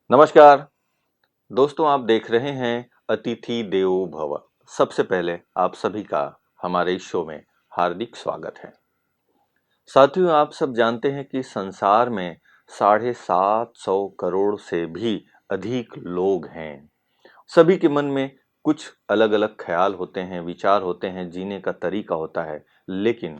नमस्कार दोस्तों, आप देख रहे हैं अतिथि देवो भव। सबसे पहले आप सभी का हमारे इस शो में हार्दिक स्वागत है। साथियों, आप सब जानते हैं कि संसार में 750 करोड़ से भी अधिक लोग हैं। सभी के मन में कुछ अलग अलग ख्याल होते हैं, विचार होते हैं, जीने का तरीका होता है, लेकिन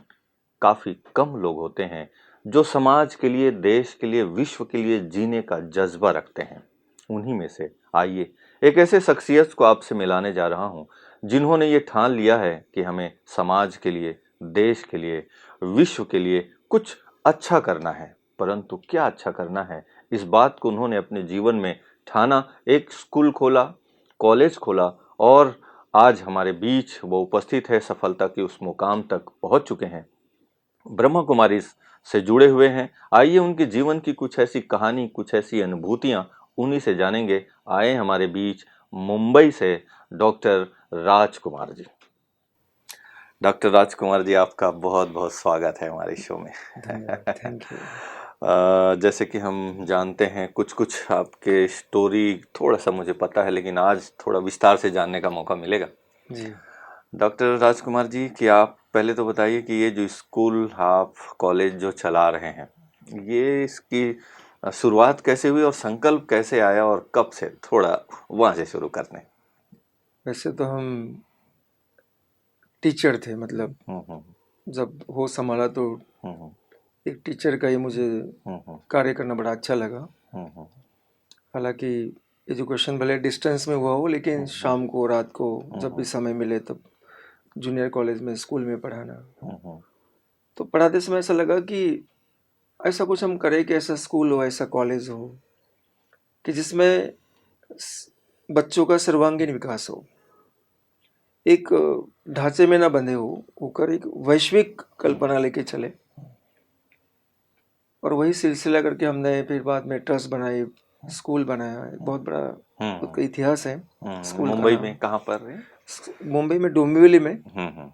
काफी कम लोग होते हैं जो समाज के लिए, देश के लिए, विश्व के लिए जीने का जज्बा रखते हैं। उन्हीं में से आइए एक ऐसे शख्सियत को आपसे मिलाने जा रहा हूं जिन्होंने ये ठान लिया है कि हमें समाज के लिए, देश के लिए, विश्व के लिए कुछ अच्छा करना है। परंतु क्या अच्छा करना है, इस बात को उन्होंने अपने जीवन में ठाना। एक स्कूल खोला, कॉलेज खोला और आज हमारे बीच वो उपस्थित है, सफलता की उस मुकाम तक पहुंच चुके हैं, ब्रह्मा कुमारी से जुड़े हुए हैं। आइए उनके जीवन की कुछ ऐसी कहानी, कुछ ऐसी अनुभूतियां उन्हीं से जानेंगे। आए हमारे बीच मुंबई से डॉक्टर राजकुमार जी। डॉक्टर राजकुमार जी, आपका बहुत बहुत स्वागत है हमारे शो में। धन्यवाद, थैंक यू। जैसे कि हम जानते हैं, कुछ कुछ आपके स्टोरी थोड़ा सा मुझे पता है, लेकिन आज थोड़ा विस्तार से जानने का मौका मिलेगा। जी। डॉक्टर राजकुमार जी, कि आप पहले तो बताइए कि ये जो स्कूल, आप कॉलेज जो चला रहे हैं, ये इसकी शुरुआत कैसे हुई और संकल्प कैसे आया और कब से, थोड़ा वहाँ से शुरू करते हैं। वैसे तो हम टीचर थे, मतलब हम्म। जब होश संभाला तो हम्म। एक टीचर का ही मुझे हम्म। कार्य करना बड़ा अच्छा लगा। हम्म। हालांकि एजुकेशन भले डिस्टेंस में हुआ हो, लेकिन शाम को, रात को जब भी समय मिले तब जूनियर कॉलेज में, स्कूल में पढ़ाना। तो पढ़ाते समय ऐसा लगा कि ऐसा कुछ हम करें कि ऐसा स्कूल हो, ऐसा कॉलेज हो कि जिसमें बच्चों का सर्वांगीण विकास हो, एक ढांचे में ना बंधे हो होकर एक वैश्विक कल्पना लेके चले। और वही सिलसिला करके हमने फिर बाद में ट्रस्ट बनाई, स्कूल बनाया। एक बहुत बड़ा उसका इतिहास है स्कूल का मुंबई नाम। में कहाँ पर रहे? मुंबई में डोंबिवली में, हम्म।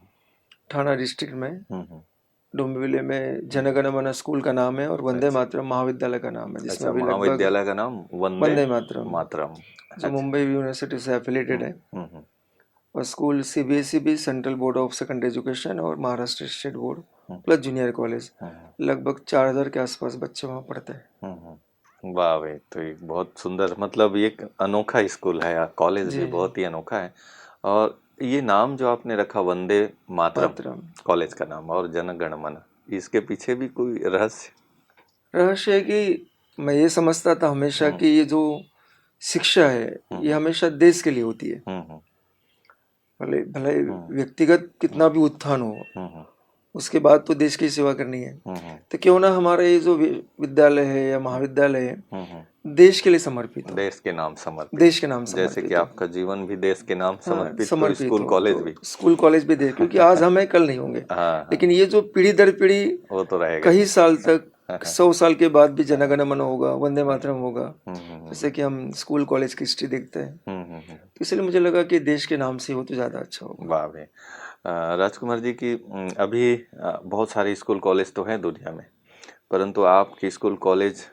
थाना डिस्ट्रिक्ट में। हम्म। डोंबिवली में जनगण मन स्कूल का नाम है और वंदे अच्छा। मातरम महाविद्यालय का नाम है, जिसमें अच्छा, अभी लगभग महाविद्यालय का नाम वंदे वंदे मातरम, मातरम। जो अच्छा। मुंबई यूनिवर्सिटी से एफिलेटेड है। हम्म। और स्कूल सीबीएसई भी, central board of secondary education, और Maharashtra state board plus junior college. लगभग 4000 के आसपास बच्चे वहाँ पढ़ते हैं। वाह भाई, तो एक बहुत सुंदर, मतलब ये एक अनोखा स्कूल है, कॉलेज जी। भी बहुत ही अनोखा है। और ये नाम जो आपने रखा, वंदे मातरम, मातरम। कॉलेज का नाम, और जन गण मन, इसके पीछे भी कोई रहस्य? रहस्य है कि मैं ये समझता था हमेशा कि ये जो शिक्षा है, ये हमेशा देश के लिए होती है। भले भले व्यक्तिगत कितना भी उत्थान हो, उसके बाद तो देश की सेवा करनी है। तो क्यों ना हमारा ये जो विद्यालय है या महाविद्यालय है, देश के लिए समर्पित हो, देश के नाम समर्पित। देश के नाम जैसे कि समर्पित हो। आपका जीवन भी देश के नाम हाँ, समर्पित, तो समर्पित स्कूल हो। कॉलेज तो भी। स्कूल कॉलेज भी देश, क्योंकि आज हम हैं, कल नहीं होंगे। हाँ। लेकिन ये जो पीढ़ी दर पीढ़ी वो तो रहेगा कई ही। साल तक, 100 साल के बाद भी जनगण मन होगा, वंदे मातरम होगा। जैसे कि हम स्कूल कॉलेज की हिस्ट्री देखते हैं, तो इसलिए मुझे लगा कि देश के नाम से हो तो ज़्यादा अच्छा होगा। वाह भाई। राजकुमार जी की, अभी बहुत सारे स्कूल कॉलेज तो हैं दुनिया में, परंतु आपके स्कूल कॉलेज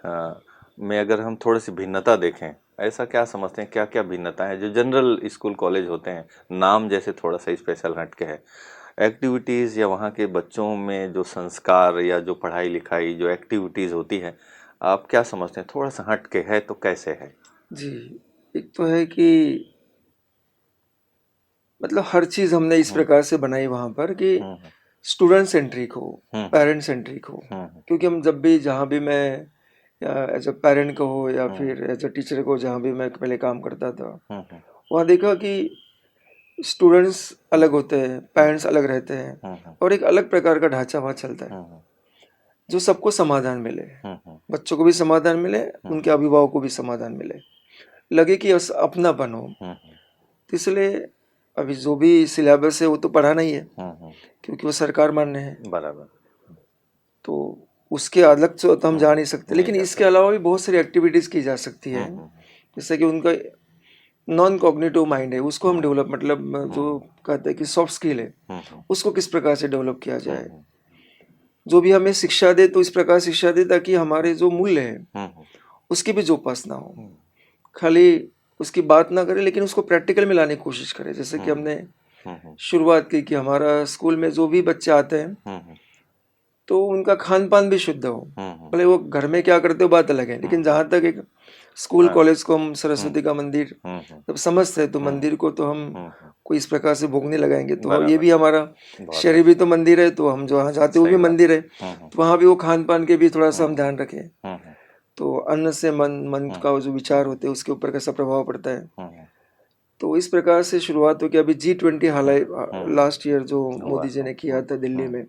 में अगर हम थोड़ी सी भिन्नता देखें, ऐसा क्या समझते हैं, क्या क्या भिन्नता है जो जनरल स्कूल कॉलेज होते हैं? नाम जैसे थोड़ा सा स्पेशल हटके है, एक्टिविटीज़ या वहाँ के बच्चों में जो संस्कार या जो पढ़ाई लिखाई, जो एक्टिविटीज़ होती है, आप क्या समझते हैं? थोड़ा सा हटके है तो कैसे है? जी। एक तो है कि मतलब हर चीज़ हमने इस प्रकार से बनाई वहाँ पर कि स्टूडेंट सेंट्रिक हो, पेरेंट सेंट्रिक हो। क्योंकि हम जब भी, जहाँ भी मैं एज अ पेरेंट को हो या फिर एज अ टीचर को, जहाँ भी मैं पहले काम करता था, वहाँ देखा कि स्टूडेंट्स अलग होते हैं, पेरेंट्स अलग रहते हैं, और एक अलग प्रकार का ढांचा वहाँ चलता है जो सबको समाधान मिले। बच्चों को भी समाधान मिले, उनके अभिभावकों को भी समाधान मिले, लगे कि अपनापन हो। तो इसलिए अभी जो भी सिलेबस है वो तो पढ़ाना ही है, क्योंकि वो सरकार मान्य है। बराबर। तो उसके अलग से तो हम जा नहीं सकते, लेकिन इसके अलावा भी बहुत सारी एक्टिविटीज़ की जा सकती है। जैसे कि उनका नॉन कॉग्निटिव माइंड है, उसको हम डेवलप, मतलब जो कहते हैं कि सॉफ्ट स्किल है, उसको किस प्रकार से डेवलप किया जाए। जो भी हमें शिक्षा दे तो इस प्रकार शिक्षा दे ताकि हमारे जो मूल्य है उसकी भी जो उपासना हो। खाली उसकी बात ना करें लेकिन उसको प्रैक्टिकल में लाने की कोशिश करें। जैसे कि हमने शुरुआत की कि हमारा स्कूल में जो भी बच्चे आते हैं तो उनका खान पान भी शुद्ध हो, भले वो घर में क्या करते हो बात अलग है, लेकिन जहाँ तक एक स्कूल कॉलेज को हम सरस्वती का मंदिर जब समझते हैं तो मंदिर को तो हम कोई इस प्रकार से भोग नहीं लगाएंगे। तो ये भी हमारा शरीर भी तो मंदिर है, तो हम जो वहाँ जाते हैं वो भी मंदिर है, तो वहाँ भी वो खान पान के भी थोड़ा सा हम ध्यान रखें। तो अन्न से मन का जो विचार होते हैं उसके ऊपर कैसा प्रभाव पड़ता है। तो इस प्रकार से शुरुआत हो कि अभी G20 हालांकि लास्ट ईयर जो मोदी जी ने किया था दिल्ली में,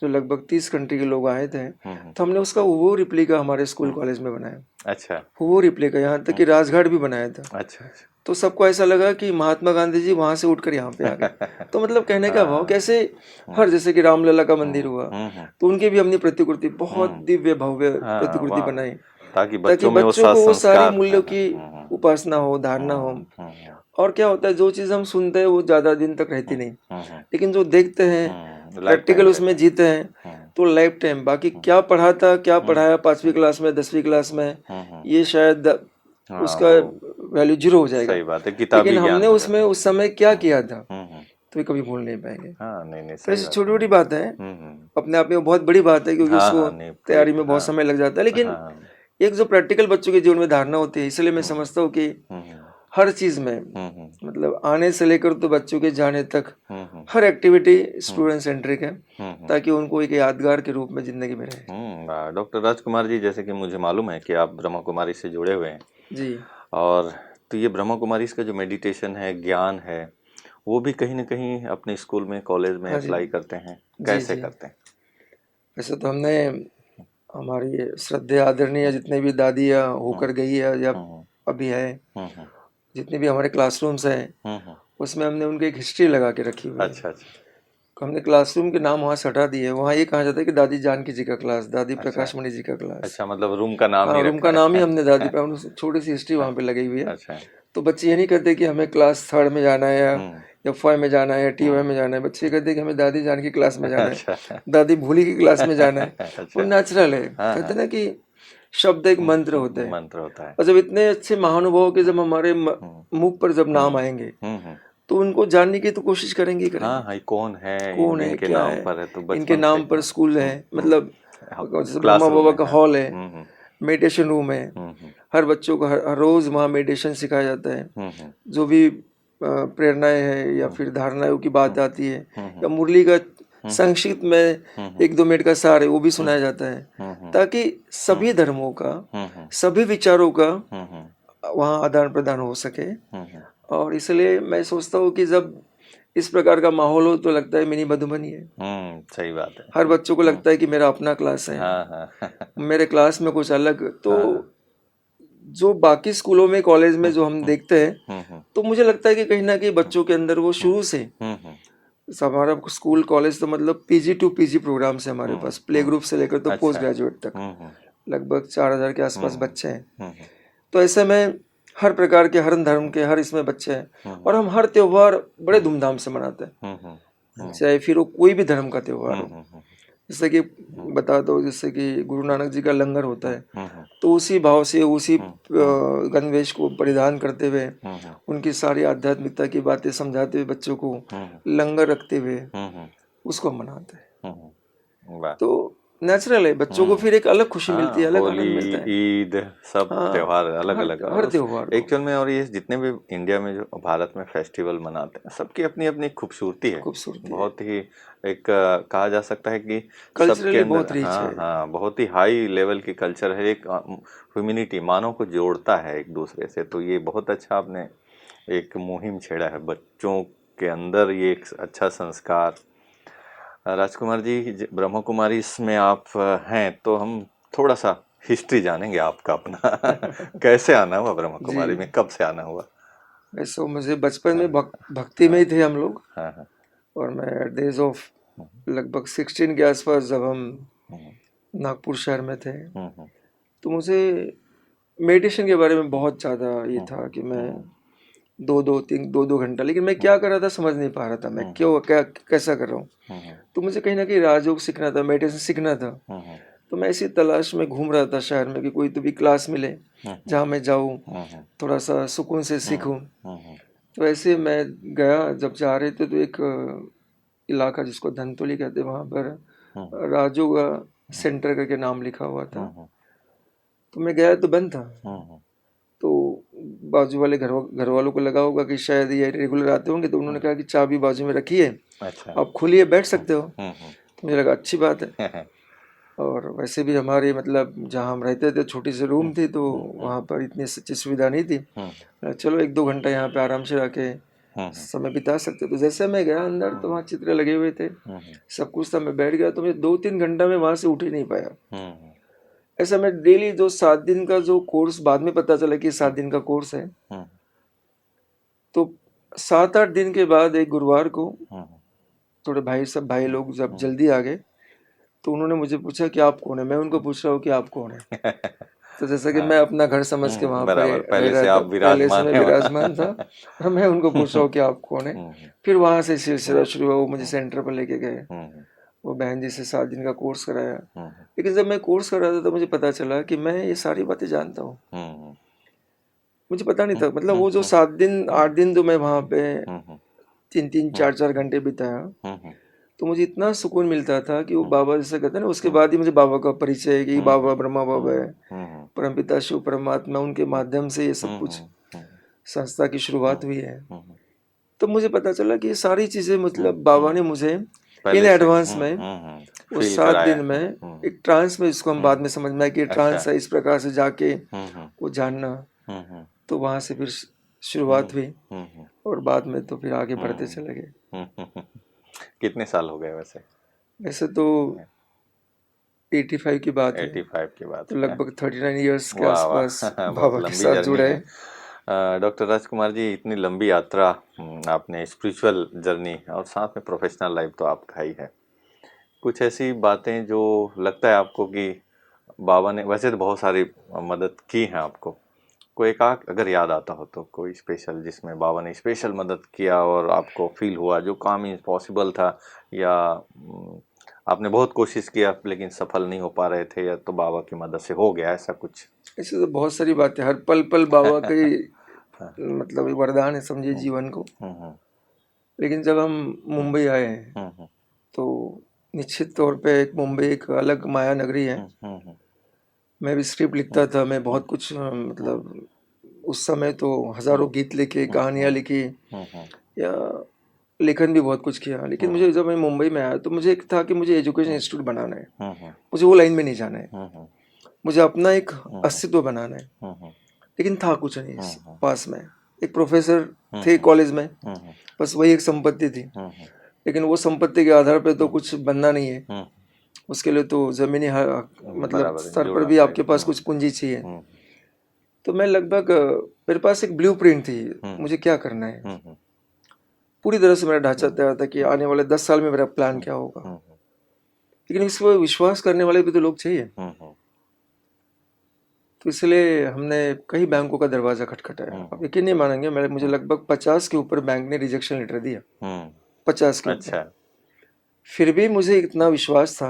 जो लगभग 30 कंट्री के लोग आए थे, तो हमने उसका वो रिप्लिका हमारे स्कूल कॉलेज में बनाया। अच्छा। वो रिप्लिका, यहाँ तक कि राजघाट भी बनाया था। अच्छा। तो सबको ऐसा लगा कि महात्मा गांधी जी वहां से उठकर यहाँ पे आ गए। तो मतलब कहने का भाव कैसे हर, जैसे कि रामलला का मंदिर हुआ तो उनकी भी हमने प्रतिकृति, बहुत दिव्य भव्य प्रतिकृति बनाई, ताकि बच्चों को वो सारी मूल्यों की उपासना हो, धारणा हो। और क्या होता है, जो चीज हम सुनते हैं वो ज्यादा दिन तक रहती नहीं, लेकिन जो देखते हैं प्रैक्टिकल उसमें जीते हैं तो लाइफ टाइम। बाकी क्या पढ़ा था, क्या पढ़ाया 5वीं क्लास में 10वीं क्लास में, ये शायद उसका वैल्यू जीरो हो जाएगा। सही बात है, किताबी लेकिन ज्ञान हमने हो उसमें जाता है। उस समय क्या किया था तो ये कभी भूल नहीं पाएंगे। नहीं, तो सही ऐसी बात छोटी छोटी बात है, अपने आप में वो बहुत बड़ी बात है, क्योंकि उसको नहीं, तैयारी में बहुत समय लग जाता है। लेकिन एक जो प्रैक्टिकल बच्चों के जीवन में धारणा होती है, इसलिए मैं समझता हूँ कि हर चीज में, मतलब आने से लेकर तो बच्चों के जाने तक हर एक्टिविटी स्टूडेंट सेंट्रिक है, ताकि उनको एक यादगार के रूप में जिंदगी में रहे। डॉक्टर राजकुमार जी, जैसे कि मुझे मालूम है कि आप ब्रह्मा कुमारी से जुड़े हुए हैं जी, और तो ये ब्रह्मा कुमारी का जो मेडिटेशन है, ज्ञान है, वो भी कहीं ना कहीं अपने स्कूल में, कॉलेज में अप्लाई करते हैं, कैसे करते हैं? वैसे तो हमने हमारी श्रद्धेय आदरणीय जितने भी दादियाँ होकर गई है या अभी है, जितने भी हमारे क्लासरूम्स हैं उसमें हमने उनकी एक हिस्ट्री लगा के रखी हुई है। अच्छा। हमने क्लासरूम के नाम वहाँ से हटा दिए, वहाँ ये कहा जाता है कि दादी जानकी जी का क्लास, दादी प्रकाश मणि जी का क्लास। अच्छा, मतलब रूम का नाम ही रूम का नाम ही हमने दादी पे, छोटी सी हिस्ट्री वहाँ पे लगी हुई है। अच्छा। तो बच्चे ये नहीं कहते कि हमें क्लास 3rd में जाना है या 5 में जाना है या TY में जाना है, बच्चे कहते हैं कि हमें दादी जानकी क्लास में जाना है, दादी भूली की क्लास में जाना है। वो नेचुरल है, कहते हैं ना कि शब्द एक मंत्र होते हैं, मंत्र होता है। और जब इतने अच्छे महानुभाव के जब हमारे मुख पर जब नाम आएंगे तो उनको जानने की तो कोशिश करेंगे। कौन है, इनके क्या नाम है, पर है, तो इनके नाम पर स्कूल है, मतलब जैसे ब्रह्मा बाबा का हॉल है, मेडिटेशन रूम है, हर बच्चों को हर रोज वहाँ मेडिटेशन सिखाया जाता है। जो भी प्रेरणाएं हैं या फिर धारणाओं की बात आती है या मुरली का संक्षिप्त में 1-2 मिनट का सार है वो भी सुनाया जाता है, ताकि सभी धर्मों का, सभी विचारों का वहाँ आदान प्रदान हो सके। और इसलिए मैं सोचता हूँ कि जब इस प्रकार का माहौल हो तो लगता है मिनी मधुबनी है। सही बात है। हर बच्चों को लगता है कि मेरा अपना क्लास है, मेरे क्लास में कुछ अलग। तो जो बाकी स्कूलों में, कॉलेज में जो हम देखते हैं, तो मुझे लगता है कि कहीं ना कहीं बच्चों के अंदर वो शुरू से, हमारा स्कूल कॉलेज तो मतलब PG to PG प्रोग्राम से हमारे पास, प्ले ग्रुप से लेकर तो पोस्ट ग्रेजुएट तक लगभग 4000 के आसपास बच्चे हैं। तो ऐसे में हर प्रकार के, हर धर्म के, हर इसमें बच्चे हैं, और हम हर त्योहार बड़े धूमधाम से मनाते हैं, चाहे फिर वो कोई भी धर्म का त्योहार हो। जैसे कि बता दो, जैसे कि गुरु नानक जी का लंगर होता है, तो उसी भाव से, उसी गणवेश को परिधान करते हुए, उनकी सारी आध्यात्मिकता की बातें समझाते हुए बच्चों को, लंगर रखते हुए उसको मनाते हैं। तो नेचुरल है, बच्चों को फिर एक अलग खुशी मिलती है, अलग आनंद मिलता है। ईद, सब त्योहार अलग अलग, हर त्योहार एक्चुअल में। और ये जितने भी इंडिया में, जो भारत में फेस्टिवल मनाते हैं, सबकी अपनी अपनी खूबसूरती है, बहुत ही एक कहा जा सकता है कि सबके अंदर बहुत रिच है। बहुत ही हाई लेवल की कल्चर है, एक ह्यूमैनिटी, मानव को जोड़ता है एक दूसरे से। तो ये बहुत अच्छा आपने एक मुहिम छेड़ा है बच्चों के अंदर, ये एक अच्छा संस्कार। राजकुमार जी, ब्रह्मा कुमारी में आप हैं, तो हम थोड़ा सा हिस्ट्री जानेंगे आपका अपना कैसे आना हुआ ब्रह्मा कुमारी में, कब से आना हुआ? वैसे मुझे बचपन में भक्ति में ही थे हम लोग, और मैं एट द एज ऑफ लगभग 16 के आसपास जब हम नागपुर शहर में थे, तो मुझे मेडिटेशन के बारे में बहुत ज़्यादा ये था कि मैं 2-2 घंटा, लेकिन मैं क्या कर रहा था समझ नहीं पा रहा था, मैं क्यों, क्या कैसा कर रहा हूँ। तो मुझे कहीं ना कहीं राजयोग सीखना था, मेडिटेशन सीखना था। तो मैं इसी तलाश में घूम रहा था शहर में कि कोई तो भी क्लास मिले जहाँ मैं जाऊँ, थोड़ा सा सुकून से सीखूँ। तो ऐसे मैं गया, जब जा रहे थे तो एक इलाका जिसको धनतोली कहते हैं, वहाँ पर राजोगा सेंटर करके नाम लिखा हुआ था। तो मैं गया तो बंद था। तो बाजू वाले घर वालों को लगा होगा कि शायद ये रेगुलर आते होंगे, तो उन्होंने कहा कि चाबी बाजू में रखी है, आप खोलिए, बैठ सकते हो। तो मुझे लगा अच्छी बात है। और वैसे भी हमारे मतलब जहाँ हम रहते थे छोटी सी रूम थी, तो वहाँ पर इतनी अच्छी सुविधा नहीं थी। चलो 1-2 घंटा यहाँ पे आराम से रह के समय बिता सकते। तो जैसे मैं गया अंदर तो वहाँ चित्र लगे हुए थे, सब कुछ था। मैं बैठ गया तो मुझे 2-3 घंटा में वहाँ से उठ ही नहीं पाया। ऐसा मैं डेली जो 7 दिन का जो कोर्स, बाद में पता चला कि 7 दिन का कोर्स है। तो 7-8 दिन के बाद एक गुरुवार को थोड़े भाई लोग जब जल्दी आ गए, तो उन्होंने मुझे पूछा कि आप कौन है। मैं उनको पूछ रहा हूँ कि आप कौन है। तो जैसा कि मैं अपना घर समझ के वहाँ पर पहले से आप पहले से मैं विराजमान था, और मैं उनको पूछ रहा हूँ कि आप कौन है। फिर वहाँ से सिलसिला शुरू हुआ। वो मुझे सेंटर पर लेके गए, वो बहन जी से 7 दिन का कोर्स कराया। लेकिन जब मैं कोर्स कर रहा था तो मुझे पता चला कि मैं ये सारी बातें जानता हूँ। मुझे पता नहीं था, मतलब वो जो 7 दिन 8 दिन जो मैं वहाँ पे 3-3 4-4 घंटे बिताया, तो मुझे इतना सुकून मिलता था कि वो बाबा जैसे कहते हैं ना, उसके बाद ही मुझे बाबा का परिचय है कि बाबा ब्रह्मा बाबा है, परमपिता शिव परमात्मा, उनके माध्यम से ये सब कुछ संस्था की शुरुआत हुई है। तो मुझे पता चला कि ये सारी चीजें मतलब बाबा ने मुझे इन एडवांस में वो 7 दिन में एक ट्रांस में, इसको हम बाद में समझ में आया कि ट्रांस है, इस प्रकार से जाके वो जानना। तो वहां से फिर शुरुआत हुई, और बाद में तो फिर आगे बढ़ते चले गए। कितने साल हो गए वैसे? वैसे तो 85 की बात है, 85 की बात तो है। लगभग 39 इयर्स के वाह आसपास वाह, बहुत बाबा के लंबी साथ जर्नी जुड़े है। डॉक्टर राजकुमार जी, इतनी लंबी यात्रा, आपने स्पिरिचुअल जर्नी और साथ में प्रोफेशनल लाइफ तो आपका ही है। कुछ ऐसी बातें जो लगता है आपको कि बाबा ने, वैसे तो बहुत सारी मदद की है आपको, कोई एक आध अगर याद आता हो तो कोई स्पेशल जिसमें बाबा ने स्पेशल मदद किया और आपको फील हुआ जो काम इम्पॉसिबल था, या आपने बहुत कोशिश किया लेकिन सफल नहीं हो पा रहे थे, या तो बाबा की मदद से हो गया, ऐसा कुछ? ऐसे तो बहुत सारी बातें, हर पल पल बाबा का ही मतलब एक वरदान है समझिए जीवन को। लेकिन जब हम मुंबई आए हैं तो निश्चित तौर पे मुंबई एक अलग माया नगरी है। मैं भी स्क्रिप्ट लिखता था, मैं बहुत कुछ मतलब उस समय तो हजारों गीत लिखे, कहानियां लिखी, या लेखन भी बहुत कुछ किया। लेकिन मुझे जब मैं मुंबई में आया तो मुझे एक था कि मुझे एजुकेशन इंस्टीट्यूट बनाना है, मुझे वो लाइन में नहीं जाना है, मुझे अपना एक अस्तित्व बनाना है। लेकिन था कुछ नहीं पास में। एक प्रोफेसर थे कॉलेज में, बस वही एक संपत्ति थी। लेकिन वो संपत्ति के आधार पे तो कुछ बनना नहीं है, उसके लिए तो जमीनी मतलब स्तर पर भी आपके पास कुछ पूंजी चाहिए। तो मैं लगभग मेरे पास एक ब्लूप्रिंट थी, मुझे क्या करना है, पूरी तरह से मेरा ढांचा तैयार था कि आने वाले 10 साल में मेरा प्लान क्या होगा। लेकिन इस पर विश्वास करने वाले भी तो लोग चाहिए। तो इसलिए हमने कई बैंकों का दरवाजा खटखटाया। आप यकीन नहीं मानेंगे, मुझे लगभग 50 के ऊपर बैंक ने रिजेक्शन लेटर दिया, 50 के ऊपर। फिर भी मुझे इतना विश्वास था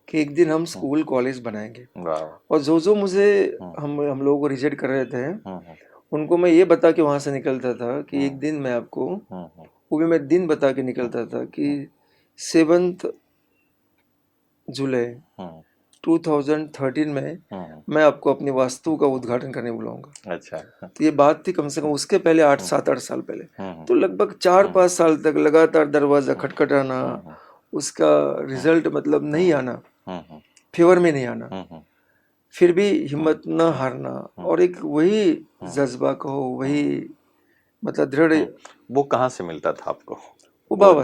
कि एक दिन हम स्कूल कॉलेज बनाएंगे। और जो मुझे हम लोगों को रिजेक्ट कर रहे थे, उनको मैं ये बता के वहां से निकलता था कि एक दिन मैं आपको, वो भी मैं दिन बता के निकलता था कि 7 जुलाई 2013 में मैं आपको अपनी वास्तु का उद्घाटन करने बुलाऊंगा। अच्छा। तो ये बात थी कम से कम उसके पहले 7-8 साल पहले। तो लगभग 4-5 साल तक लगातार दरवाजा खटखटाना, उसका रिजल्ट मतलब नहीं आना, फेवर में नहीं आना, फिर भी हिम्मत न हारना, और एक वही जज्बा कहो, वही मतलब दृढ़। वो कहाँ से मिलता था आपको? वो बाबा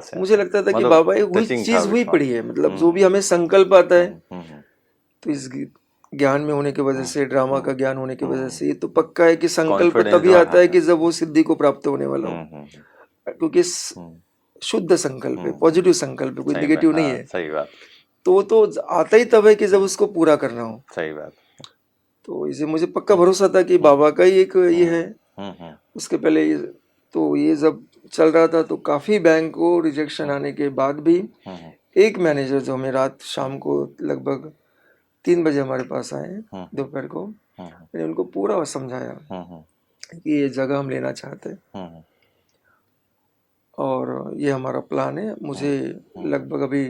से मुझे लगता था कि बाबा एक वही चीज हुई पड़ी है, मतलब जो भी हमें संकल्प आता है, तो इस ज्ञान में होने की वजह से, ड्रामा का ज्ञान होने की वजह से, ये तो पक्का है कि संकल्प तभी आता है कि जब वो सिद्धि को प्राप्त होने वाला हो। क्योंकि शुद्ध संकल्प है, पॉजिटिव संकल्प है, कोई नेगेटिव नहीं है। सही बात। तो वो तो आता ही तब है कि जब उसको पूरा करना हो। सही बात। तो इसे मुझे पक्का भरोसा था कि बाबा का ही एक ये है। उसके पहले तो ये जब चल रहा था तो काफी बैंक को रिजेक्शन आने के बाद भी एक मैनेजर जो हमें रात शाम को लगभग 3 बजे हमारे पास आए दोपहर को, मैंने उनको पूरा समझाया कि ये जगह हम लेना चाहते हैं और ये हमारा प्लान है। मुझे लगभग अभी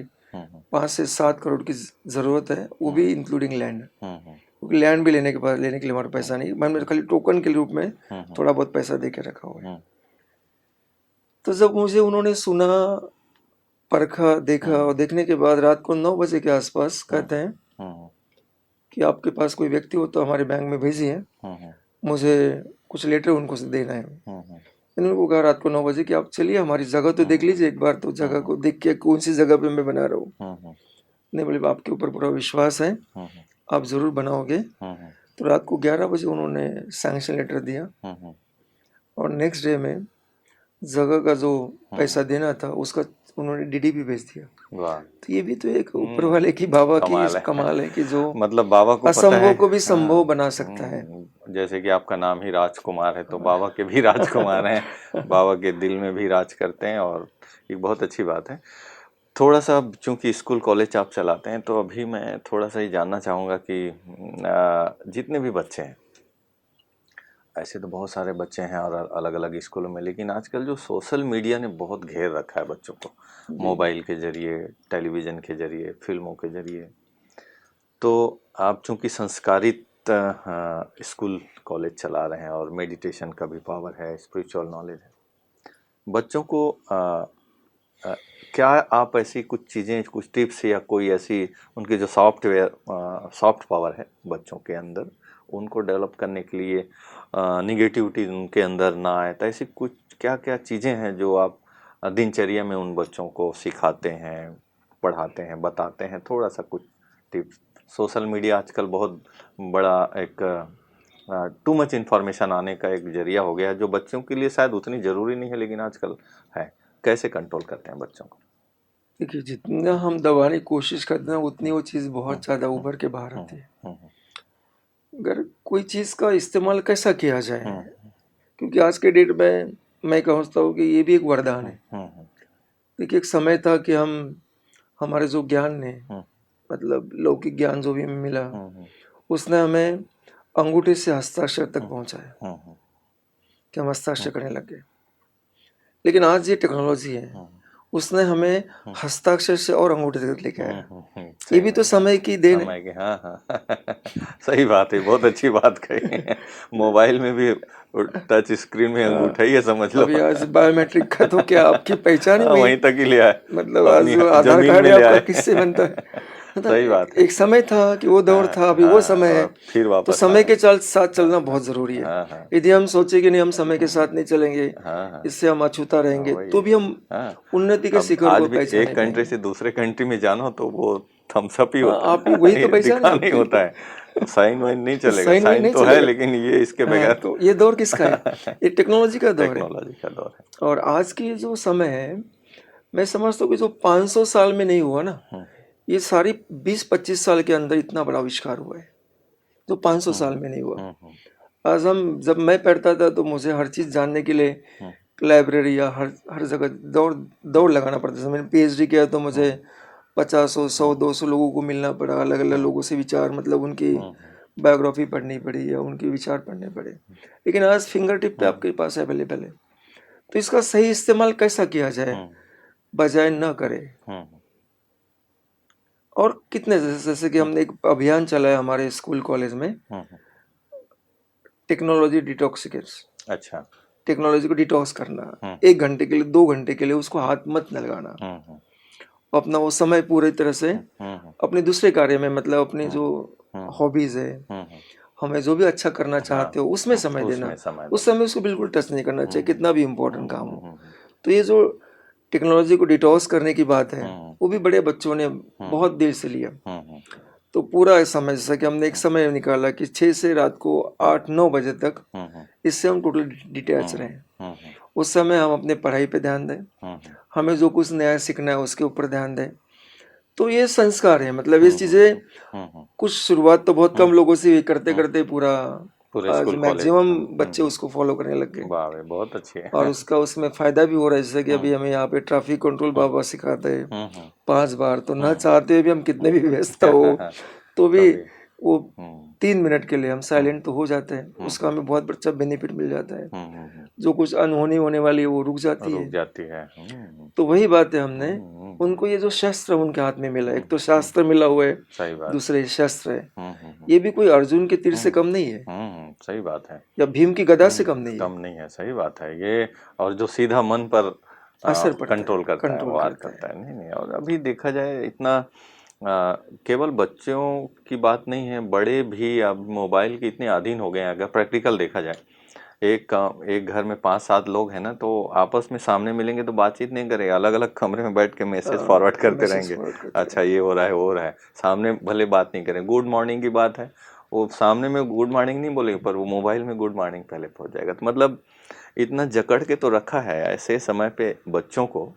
5 से 7 करोड़ की ज़रूरत है, वो भी इंक्लूडिंग लैंड, क्योंकि लैंड भी लेने के लिए हमारे पैसा नहीं, मैंने खाली टोकन के रूप में थोड़ा बहुत पैसा दे के रखा हुआ है। तो जब मुझे उन्होंने सुना, परखा, देखा और देखने के बाद रात को 9 बजे के आसपास कहते हैं कि आपके पास कोई व्यक्ति हो तो हमारे बैंक में भेजिए, मुझे कुछ लेटर उनको से देना है। मैंने उनको कहा रात को 9 बजे कि आप चलिए हमारी जगह तो देख लीजिए एक बार, तो जगह को देख के कौन सी जगह पे मैं बना रहा हूँ। नहीं, बोले आपके ऊपर पूरा विश्वास है, आप ज़रूर बनाओगे। तो रात को 11 बजे उन्होंने सैंक्शन लेटर दिया और नेक्स्ट डे में जगह का जो पैसा देना था उसका उन्होंने डीडी भी भेज दिया। तो ये भी तो एक ऊपर वाले की, बाबा की कमाल है कि जो मतलब बाबा को असंभव को भी संभव बना सकता है। जैसे कि आपका नाम ही राजकुमार है, तो बाबा के भी राजकुमार हैं, बाबा के दिल में भी राज करते हैं और एक बहुत अच्छी बात है। थोड़ा सा चूंकि स्कूल कॉलेज आप चलाते हैं, तो अभी मैं थोड़ा सा ही जानना चाहूँगा कि जितने भी बच्चे हैं, ऐसे तो बहुत सारे बच्चे हैं और अलग अलग स्कूलों में, लेकिन आजकल जो सोशल मीडिया ने बहुत घेर रखा है बच्चों को, मोबाइल के जरिए, टेलीविज़न के जरिए, फिल्मों के जरिए। तो आप चूँकि संस्कारित स्कूल कॉलेज चला रहे हैं और मेडिटेशन का भी पावर है, स्पिरिचुअल नॉलेज है, बच्चों को क्या आप ऐसी कुछ चीज़ें, कुछ टिप्स या कोई ऐसी उनके जो सॉफ्ट पावर है बच्चों के अंदर, उनको डेवलप करने के लिए, निगेटिविटी उनके अंदर ना आए, तो ऐसी कुछ क्या क्या चीज़ें हैं जो आप दिनचर्या में उन बच्चों को सिखाते हैं, पढ़ाते हैं, बताते हैं? थोड़ा सा कुछ टिप्स। सोशल मीडिया आजकल बहुत बड़ा एक टू मच इन्फॉर्मेशन आने का एक जरिया हो गया है, जो बच्चों के लिए शायद उतनी ज़रूरी नहीं है, लेकिन आजकल है। कैसे कंट्रोल करते हैं बच्चों को? देखिए, जितना हम दबाने की कोशिश करते हैं उतनी वो चीज़ बहुत ज़्यादा उभर के बाहर आती है। अगर कोई चीज़ का इस्तेमाल कैसा किया जाए, क्योंकि आज के डेट में मैं समझता हूँ कि ये भी एक वरदान है। देखिए, एक समय था कि हमारे जो ज्ञान ने, मतलब लौकिक ज्ञान जो भी हमें मिला, उसने हमें अंगूठे से हस्ताक्षर तक पहुँचाया कि हम हस्ताक्षर करने लग गए। लेकिन आज ये टेक्नोलॉजी है, उसने हमें हस्ताक्षर से और अंगूठे तक लेके आया। ये भी तो समय की देन है। हाँ सही बात है, बहुत अच्छी बात कही। मोबाइल में भी टच स्क्रीन में अंगूठा ही है, समझ लो। अभी आज बायोमेट्रिक का तो क्या आपकी पहचान ही वहीं तक ही लिया है, मतलब आज आधार कार्ड है आपका किससे बनता है। सही बात है। एक समय था कि वो दौर था, अभी वो समय है, फिर वापस तो समय के साथ चलना बहुत जरूरी है। यदि हम सोचे कि नहीं हम समय के साथ नहीं चलेंगे, इससे हम अछूता रहेंगे, तो भी हम उन्नति के शिखर को पहचान एक कंट्री से दूसरे कंट्री में जानो तो वो थम्स अप ही होता है, आप ही वही तो पहचान नहीं होता है, साइन वाइन नहीं चलेगा, साइन तो है लेकिन ये इसके बगैर। तो ये दौर किसका है? ये टेक्नोलॉजी का दौर है। और आज की जो समय है, मैं समझता हूँ कि जो 500 साल में नहीं हुआ ना, ये सारी 20-25 साल के अंदर इतना बड़ा आविष्कार हुआ है जो 500 साल में नहीं हुआ। आज जब मैं पढ़ता था तो मुझे हर चीज़ जानने के लिए लाइब्रेरी या हर जगह दौड़ लगाना पड़ता था। मैंने PhD किया तो मुझे 50, 100, 200 लोगों को मिलना पड़ा, अलग अलग लोगों से विचार, मतलब उनकी बायोग्राफी पढ़नी पड़ी या उनके विचार पढ़ने पड़े। लेकिन आज फिंगर टिप पे आपके पास अवेलेबल है। तो इसका सही इस्तेमाल कैसा किया जाए, बजाय न करे। और कितने, जैसे कि हमने एक अभियान चलाया हमारे स्कूल कॉलेज में, टेक्नोलॉजी डिटॉक्सिकेट्स। अच्छा, टेक्नोलॉजी को डिटॉक्स करना, 1 घंटे के लिए, 2 घंटे के लिए उसको हाथ मत न लगाना। अपना वो समय पूरी तरह से अपने दूसरे कार्य में, मतलब अपनी जो हॉबीज है, हमें जो भी अच्छा करना चाहते हो उसमें समय देना। उस समय उसको बिल्कुल टच नहीं करना चाहिए, कितना भी इम्पोर्टेंट काम हो। तो ये जो टेक्नोलॉजी को डिटॉक्स करने की बात है, वो भी बड़े बच्चों ने बहुत देर से लिया। तो पूरा समय, जैसा कि हमने एक समय निकाला कि 6 से रात को 8-9 बजे तक, इससे हम टोटल डिटैच रहें। उस समय हम अपने पढ़ाई पे ध्यान दें, हमें जो कुछ नया सीखना है उसके ऊपर ध्यान दें। तो ये संस्कार है, मतलब ये चीज़ें कुछ शुरुआत तो बहुत कम लोगों से करते करते पूरा पूरे आज स्कूल कॉलेज में। मैक्सिमम बच्चे उसको फॉलो करने लग गए वाह भाई, बहुत अच्छी है। और उसका उसमें फायदा भी हो रहा है। जैसे कि अभी हमें यहाँ पे ट्रैफिक कंट्रोल बाबा सिखाते हैं 5 बार, तो ना चाहते हुए भी हम कितने भी व्यस्त हो तो भी तभी। वो 3 मिनट के लिए हम साइलेंट तो हो जाते हैं, उसका हमें बहुत अच्छा बेनिफिट मिल जाता है। जो कुछ अनहोनी होने वाली है वो रुक जाती है। तो वही बात है, हमने उनको ये जो शस्त्र उनके हाथ में मिला, एक तो शास्त्र मिला हुआ है, सही बात। दूसरे शस्त्र है। ये भी कोई अर्जुन के तीर से कम नहीं है, सही बात है, या भीम की गदा से कम नहीं है। कम नहीं है, सही बात है ये। और जो सीधा मन पर असर पड़ता है, कंट्रोल करता है, वार करता है। नहीं, और अभी देखा जाए इतना केवल बच्चों की बात नहीं है, बड़े भी अब मोबाइल के इतने अधीन हो गए हैं। अगर प्रैक्टिकल देखा जाए, एक घर में 5-7 लोग हैं ना, तो आपस में सामने मिलेंगे तो बातचीत नहीं करेंगे, अलग अलग कमरे में बैठ के मैसेज फॉरवर्ड करते रहेंगे। अच्छा, ये हो रहा है, वो हो रहा है, सामने भले बात नहीं करें। गुड मॉर्निंग की बात है, वो सामने में गुड मॉर्निंग नहीं बोलेंगे, पर वो मोबाइल में गुड मॉर्निंग पहले पहुंच जाएगा। तो मतलब इतना जकड़ के तो रखा है। ऐसे समय पे बच्चों को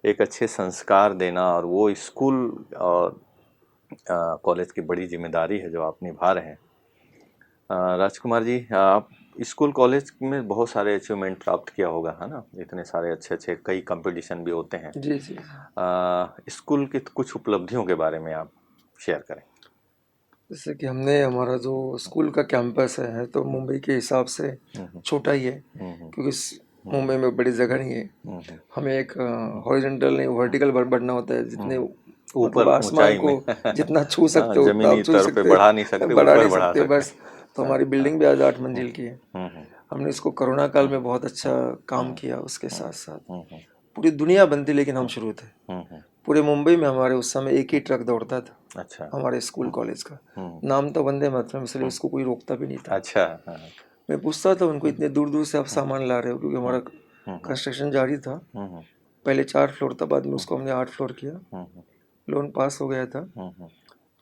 एक अच्छे संस्कार देना, और वो स्कूल और कॉलेज की बड़ी जिम्मेदारी है जो आप निभा रहे हैं। राजकुमार जी, आप स्कूल कॉलेज में बहुत सारे अचीवमेंट प्राप्त किया होगा, है ना? इतने सारे अच्छे अच्छे कई कंपटीशन भी होते हैं। जी जी। स्कूल की कुछ उपलब्धियों के बारे में आप शेयर करें। जैसे कि हमने, हमारा जो स्कूल का कैंपस है तो मुंबई के हिसाब से छोटा ही है, क्योंकि मुंबई में बड़ी जगह नहीं है। हमें एक हॉरिजॉन्टल नहीं, वर्टिकल बढ़ना होता है। जितने मतलब आसमान को जितना छू सकते हो उतना आप छू सकते, बढ़ा नहीं सकते, बढ़ा ऊपर नहीं बढ़ा सकते सकते। बस। तो हमारी बिल्डिंग भी आज 8 मंजिल की है। हमने इसको कोरोना काल में बहुत अच्छा काम किया। उसके साथ साथ पूरी दुनिया बनती, लेकिन हम शुरू थे। पूरे मुंबई में हमारे उस समय एक ही ट्रक दौड़ता था। अच्छा। हमारे स्कूल कॉलेज का नाम तो वंदे मातरम, इसलिए उसको कोई रोकता भी नहीं था। अच्छा। मैं पूछता था उनको, इतने दूर दूर से आप सामान ला रहे हो? क्योंकि हमारा कंस्ट्रक्शन जारी था। पहले 4 फ्लोर था, बाद में उसको हमने 8 फ्लोर किया। लोन पास हो गया था।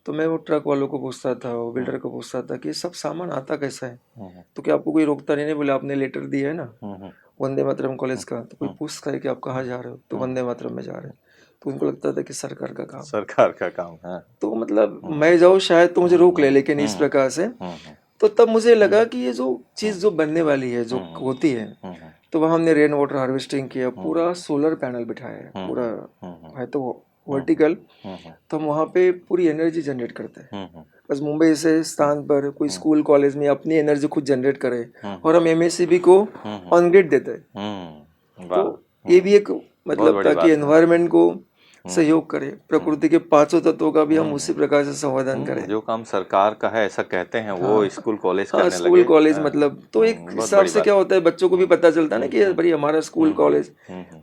तो मैं वो ट्रक वालों को पूछता था, वो बिल्डर को पूछता था कि सब सामान आता कैसा है? तो क्या आपको कोई रोकता नहीं? बोले आपने लेटर दिया है ना वंदे मातरम कॉलेज का, तो कोई पूछता है कि आप कहाँ जा रहे हो? तो वंदे मातरम में जा रहे हैं। तो उनको लगता था कि सरकार का काम है। तो मतलब मैं जाऊँ शायद तो मुझे रोक ले, लेकिन इस प्रकार से तो तब मुझे लगा कि ये जो चीज़ जो बनने वाली है, जो होती है, तो वहाँ हमने रेन वाटर हार्वेस्टिंग किया, पूरा सोलर पैनल बिठाया है, पूरा है तो वर्टिकल। तो हम वहाँ पे पूरी एनर्जी जनरेट करते हैं। बस मुंबई से स्थान पर कोई स्कूल कॉलेज में अपनी एनर्जी खुद जनरेट करे, और हम एमएससीबी को ऑन ग्रिड देते हैं। तो ये भी एक मतलब, ताकि एनवायरनमेंट को सहयोग करे, प्रकृति के 5 तत्वों का भी हम उसी प्रकार से संवर्धन करें। जो काम सरकार का है ऐसा कहते हैं, वो स्कूल कॉलेज करने लगे। स्कूल कॉलेज मतलब तो एक हिसाब से क्या होता है, बच्चों को भी पता चलता है ना कि भाई हमारा स्कूल कॉलेज,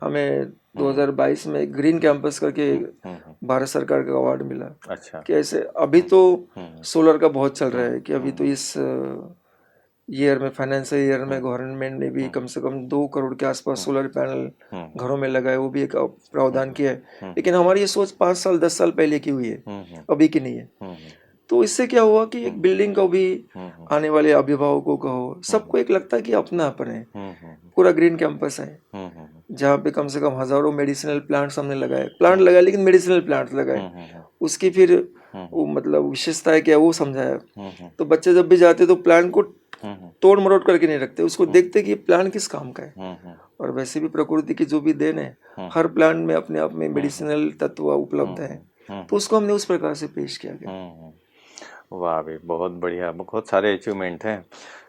हमें 2022 में ग्रीन कैंपस करके भारत सरकार का अवार्ड मिला। अच्छा। कि ऐसे अभी तो सोलर का बहुत चल रहा है, कि अभी तो इस ईयर में, फाइनेंशियल ईयर में, गवर्नमेंट ने भी कम से कम 2 करोड़ के आसपास सोलर पैनल घरों में लगाए, वो भी एक प्रावधान किया है। लेकिन हमारी ये सोच 5 साल 10 साल पहले की हुई है, अभी की नहीं है। तो इससे क्या हुआ कि एक बिल्डिंग को भी, आने वाले अभिभावकों को हो, सबको एक लगता है कि अपना अपन है। पूरा ग्रीन कैंपस है, जहाँ पे कम से कम हजारों मेडिसिनल प्लांट्स हमने लगाए। प्लांट लगाए, लेकिन मेडिसिनल प्लांट्स लगाए। उसकी फिर वो मतलब विशेषता है क्या, वो समझाया। तो बच्चे जब भी जाते तो प्लांट को तोड़ मरोड़ करके नहीं रखते, उसको देखते कि प्लांट किस काम का है। और वैसे भी प्रकृति की जो भी देन है, हर प्लांट में अपने आप में मेडिसिनल तत्व उपलब्ध है। तो उसको हमने उस प्रकार से पेश किया गया। वाह भाई, बहुत बढ़िया, बहुत सारे अचीवमेंट हैं।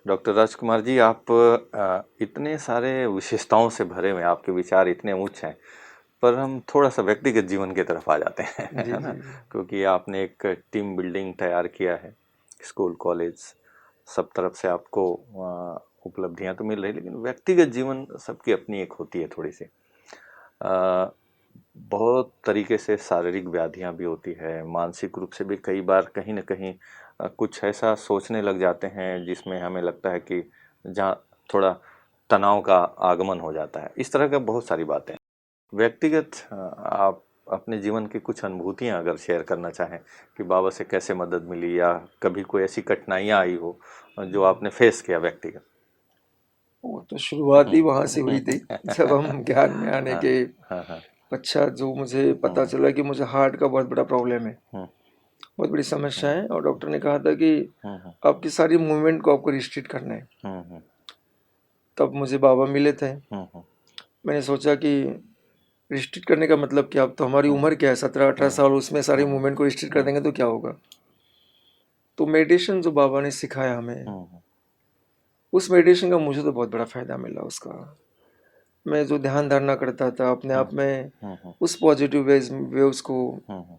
डॉक्टर राजकुमार जी, आप इतने सारे विशेषताओं से भरे हुए, आपके विचार इतने उच्च हैं, पर हम थोड़ा सा व्यक्तिगत जीवन की तरफ आ जाते हैं, है ना? क्योंकि आपने एक टीम बिल्डिंग तैयार किया है, स्कूल कॉलेज सब तरफ से आपको उपलब्धियां तो मिल रही, लेकिन व्यक्तिगत जीवन सबकी अपनी एक होती है थोड़ी सी। बहुत तरीके से शारीरिक व्याधियां भी होती है, मानसिक रूप से भी कई बार कहीं ना कहीं कुछ ऐसा सोचने लग जाते हैं जिसमें हमें लगता है कि जहाँ थोड़ा तनाव का आगमन हो जाता है। इस तरह का बहुत सारी बातें। व्यक्तिगत आप अपने जीवन की कुछ अनुभूतियां अगर शेयर करना चाहें कि बाबा से कैसे मदद मिली, या कभी कोई ऐसी कठिनाइयां आई हो जो आपने फेस किया व्यक्तिगत। वो तो शुरुआत ही वहां से हुई थी, जब हम ज्ञान में आने के पश्चात जो मुझे पता चला कि मुझे हार्ट का बहुत बड़ा प्रॉब्लम है। बहुत बड़ी समस्या है, और डॉक्टर ने कहा था कि आपकी सारी मूवमेंट को आपको रिस्ट्रिक्ट करना है। तब मुझे बाबा मिले थे। मैंने सोचा कि रिस्ट्रिक्ट करने का मतलब क्या, अब तो हमारी उम्र क्या है, 17-18 साल, उसमें सारी मूवमेंट को रिस्ट्रिक्ट कर देंगे तो क्या होगा। तो मेडिटेशन जो बाबा ने सिखाया हमें, उस मेडिटेशन का मुझे तो बहुत बड़ा फायदा मिला उसका। मैं जो ध्यान धारणा करता था अपने आप में, उस पॉजिटिव वेव्स को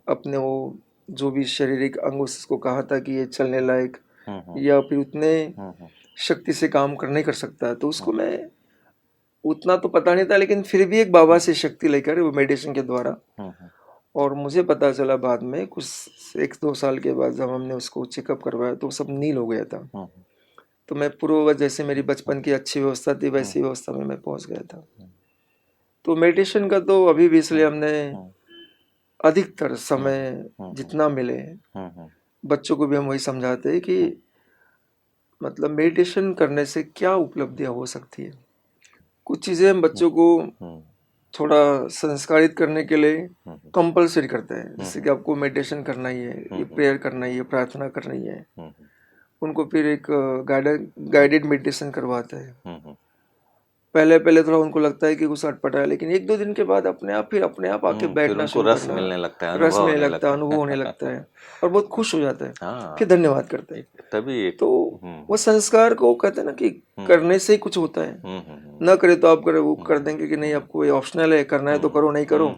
अपने वो जो भी शारीरिक अंग उसको कहा था कि ये चलने लायक या फिर उतने शक्ति से काम कर नहीं कर सकता, तो उसको मैं उतना तो पता नहीं था, लेकिन फिर भी एक बाबा से शक्ति लेकर वो मेडिटेशन के द्वारा, और मुझे पता चला बाद में कुछ 1-2 साल के बाद जब हमने उसको चेकअप करवाया तो सब नील हो गया था। तो मैं पूर्ववत जैसे मेरी बचपन की अच्छी व्यवस्था थी वैसी व्यवस्था में मैं पहुंच गया था। तो मेडिटेशन का तो अभी भी इसलिए हमने अधिकतर समय जितना मिले, बच्चों को भी हम वही समझाते हैं कि मतलब मेडिटेशन करने से क्या उपलब्धियां हो सकती है। कुछ चीज़ें हम बच्चों को थोड़ा संस्कारित करने के लिए कंपलसरी करते हैं, जैसे कि आपको मेडिटेशन करना ही है, ये प्रेयर करना ही है, प्रार्थना करना ही है। उनको फिर एक गाइडेड मेडिटेशन करवाते हैं। पहले पहले थोड़ा उनको लगता है कि कुछ अटपटा है, लेकिन 1-2 दिन के बाद अपने आप आके बैठना शुरू रस करना, मिलने लगता है, रस मिलने लगता है, अनुभव होने लगता है, और बहुत खुश हो जाता है। फिर धन्यवाद करते हैं। तभी तो वो संस्कार को कहते हैं ना कि करने से ही कुछ होता है, न करे तो आप करे वो कर देंगे कि नहीं आपको ये ऑप्शनल है, करना है तो करो, नहीं करो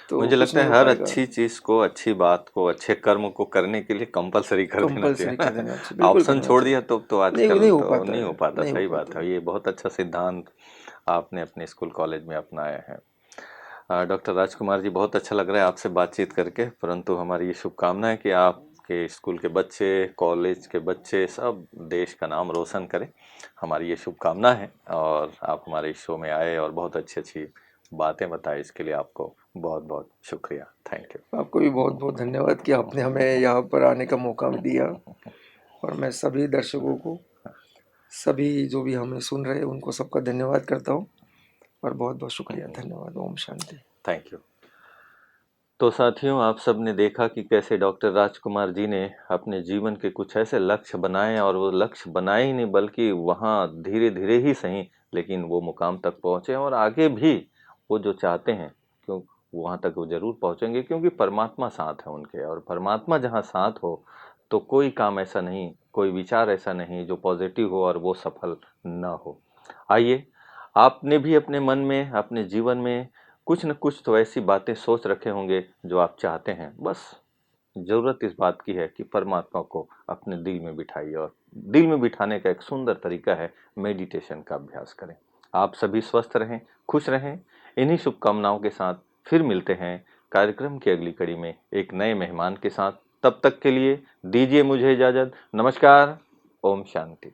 तो मुझे कुछ लगता नहीं है हो हर पाएगा। अच्छी चीज को, अच्छी बात को, अच्छे कर्म को करने के लिए कंपलसरी कर देना कंपलसरी कर चाहिए। देना चाहिए, बिल्कुल ऑप्शन करना छोड़ चाहिए। दिया तो नहीं आजकल नहीं हो तो पाता नहीं है, हो पाता। नहीं हो सही बात पाता है, है। ये बहुत अच्छा सिद्धांत आपने अपने स्कूल कॉलेज में अपनाया है। डॉक्टर राजकुमार जी, बहुत अच्छा लग रहा है आपसे बातचीत करके, परंतु हमारी ये शुभकामना है कि आपके स्कूल के बच्चे, कॉलेज के बच्चे सब देश का नाम रोशन करें। हमारी ये शुभकामना है, और आप हमारे शो में आए और बहुत अच्छी अच्छी बातें बताए, इसके लिए आपको बहुत बहुत शुक्रिया। Thank you. आपको भी बहुत बहुत धन्यवाद कि आपने हमें यहाँ पर आने का मौका दिया, और मैं सभी दर्शकों को, सभी जो भी हमें सुन रहे हैं उनको सबका धन्यवाद करता हूँ, और बहुत बहुत शुक्रिया, धन्यवाद। ओम शांति। Thank you. तो साथियों, आप सब ने देखा कि कैसे डॉक्टर राजकुमार जी ने अपने जीवन के कुछ ऐसे लक्ष्य बनाए, और वो लक्ष्य बनाए ही नहीं बल्कि वहाँ धीरे धीरे ही सही, लेकिन वो मुकाम तक पहुँचे, और आगे भी वो जो चाहते हैं क्यों वहाँ तक वो जरूर पहुँचेंगे, क्योंकि परमात्मा साथ है उनके, और परमात्मा जहाँ साथ हो तो कोई काम ऐसा नहीं, कोई विचार ऐसा नहीं जो पॉजिटिव हो और वो सफल न हो। आइए, आपने भी अपने मन में, अपने जीवन में कुछ न कुछ तो ऐसी बातें सोच रखे होंगे जो आप चाहते हैं। बस जरूरत इस बात की है कि परमात्मा को अपने दिल में बिठाइए, और दिल में बिठाने का एक सुंदर तरीका है मेडिटेशन का अभ्यास करें। आप सभी स्वस्थ रहें, खुश रहें। इन्हीं शुभकामनाओं के साथ फिर मिलते हैं कार्यक्रम की अगली कड़ी में एक नए मेहमान के साथ। तब तक के लिए दीजिए मुझे इजाजत। नमस्कार। ओम शांति।